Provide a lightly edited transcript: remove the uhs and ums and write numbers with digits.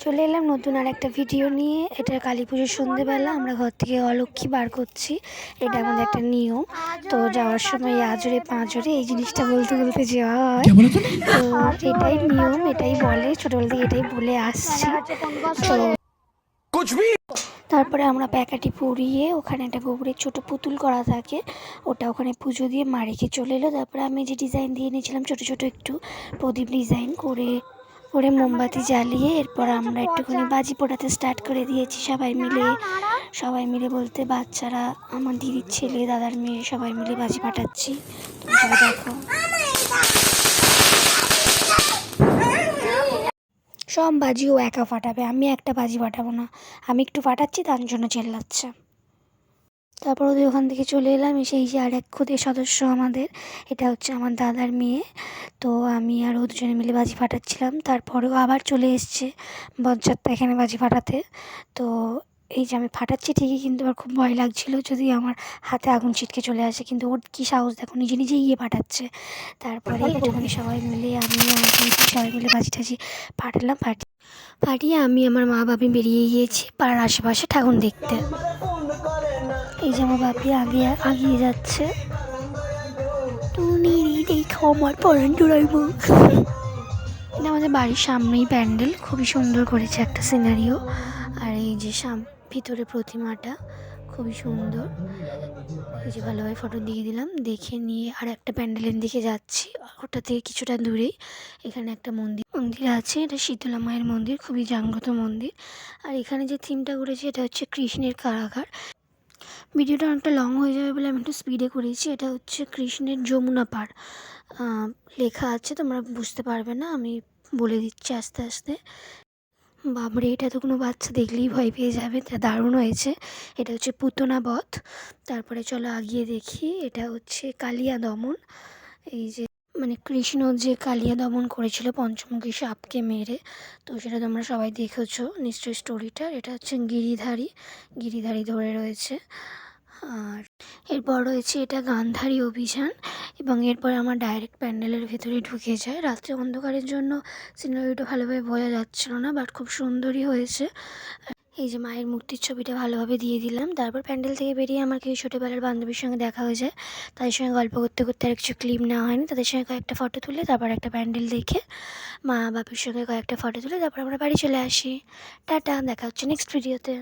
চলে এলাম নতুন আর একটা ভিডিও নিয়ে। এটা কালী পুজোর সন্ধ্যেবেলা আমরা ঘর থেকে অলক্ষ্মী বার করছি, এটা আমাদের একটা নিয়ম। তো যাওয়ার সময় আজরে পাঁচরে এই জিনিসটা বলতে বলতে যাওয়া হয়। তো এটাই নিয়ম, এটাই বলে, ছোটবেলা থেকে এটাই বলে আসছি। তো তারপরে আমরা প্যাকাটি পরিয়ে ওখানে একটা গোবরের ছোট পুতুল করা থাকে, ওটা ওখানে পুজো দিয়ে মা রেখে চলে এলো। তারপরে আমি যে ডিজাইন দিয়ে নিয়েছিলাম ছোট ছোট একটু প্রদীপ ডিজাইন করে করে মোমবাতি জ্বালিয়ে এরপর আমরা একটুখানি বাজি পোড়াতে স্টার্ট করে দিয়েছি সবাই মিলে বলতে বাচ্চারা, আমার দিদির ছেলে, দাদার মেয়ে, সবাই মিলে বাজি ফাটাচ্ছি। তুমি সবাই দেখো, সব বাজিও একা ফাটাবে, আমি একটা বাজি ফাটাবো না, আমি একটু ফাটাচ্ছি তার জন্য চেল্লাচ্ছে। তারপর ওদের ওখান থেকে চলে এলাম, এসে এই যে আর এক খুদের সদস্য আমাদের, এটা হচ্ছে আমার দাদার মেয়ে। তো আমি আর ও দুজনে মিলে বাজি ফাটাচ্ছিলাম। তারপরেও আবার চলে এসছে বজ্জাতটা এখানে বাজি ফাটাতে। তো এই যে আমি ফাটাচ্ছি ঠিকই, কিন্তু আমার খুব ভয় লাগছিল যদি আমার হাতে আগুন ছিটকে চলে আসে, কিন্তু ওর কী সাহস দেখো, নিজে নিজেই গিয়ে ফাটাচ্ছে। তারপরে একটুখানি সবাই মিলে আমি আর সবাই মিলে বাজি টাজি ফাটিয়ে আমি আমার মা বাপি বেরিয়ে গিয়েছি পাড়ার আশেপাশে ঠাকুর দেখতে। এই যে আমার বাপি আগিয়ে যাচ্ছে, তুমি দেখো আমার পরাণ জোড়াইব। এটা আমাদের বাড়ির সামনেই প্যান্ডেল, খুবই সুন্দর করেছে একটা সিনারিও। আর এই যে ভিতরে প্রতিমাটা খুবই সুন্দর। এই যে ভালোভাবে ফটো দিয়ে দিলাম, দেখে নিয়ে আর একটা প্যান্ডেলের দিকে যাচ্ছি। ওটা থেকে কিছুটা দূরেই এখানে একটা মন্দির আছে, এটা শীতলা মায়ের মন্দির, খুবই জাগ্রত মন্দির। আর এখানে যে থিমটা করেছে এটা হচ্ছে কৃষ্ণের কারাগার। ভিডিওটা অনেকটা লং হয়ে যাবে বলে আমি একটু স্পিডে করেছি। এটা হচ্ছে কৃষ্ণের যমুনা পাড় লেখা আছে, তোমরা বুঝতে পারবে না, আমি বলে দিচ্ছি আস্তে আস্তে। বাবরে, এটা তো কোনো বাচ্চা দেখলেই ভয় পেয়ে যাবে, এটা দারুণ হয়েছে। এটা হচ্ছে পুতনা বধ। তারপরে চলো আগিয়ে দেখি, এটা হচ্ছে কালিয়া দমন। এই যে মানে কৃষ্ণ যে কালিয়া দমন করেছিল পঞ্চমুখী সাপকে মেরে, তো সেটা তোমরা সবাই দেখেছো নিশ্চয়ই স্টোরিটা। এটা হচ্ছে গিরিধারী ধরে রয়েছে। আর এরপর রয়েছে এটা গান্ধারী অভিযান, এবং এরপর আমার ডাইরেক্ট প্যান্ডেলের ভেতরে ঢুকে যায়। রাত্রে অন্ধকারের জন্য সিনারিটা ভালোভাবে বোঝা যাচ্ছিলো না, বাট খুব সুন্দরই হয়েছে। এই যে মায়ের মূর্তির ছবিটা ভালোভাবে দিয়ে দিলাম। তারপর প্যান্ডেল থেকে বেরিয়ে আমার কিছু ছোটোবেলার বান্ধবীর সঙ্গে দেখা হয়ে যায়, তাদের সঙ্গে গল্প করতে করতে আর কিছু ক্লিপ নেওয়া হয়নি, তাদের সঙ্গে কয়েকটা ফটো তুলে তারপর একটা প্যান্ডেল দেখে মা বাপির সঙ্গে কয়েকটা ফটো তুলে তারপর আমরা বাড়ি চলে আসি। টাটা, দেখা হচ্ছে নেক্সট ভিডিওতে।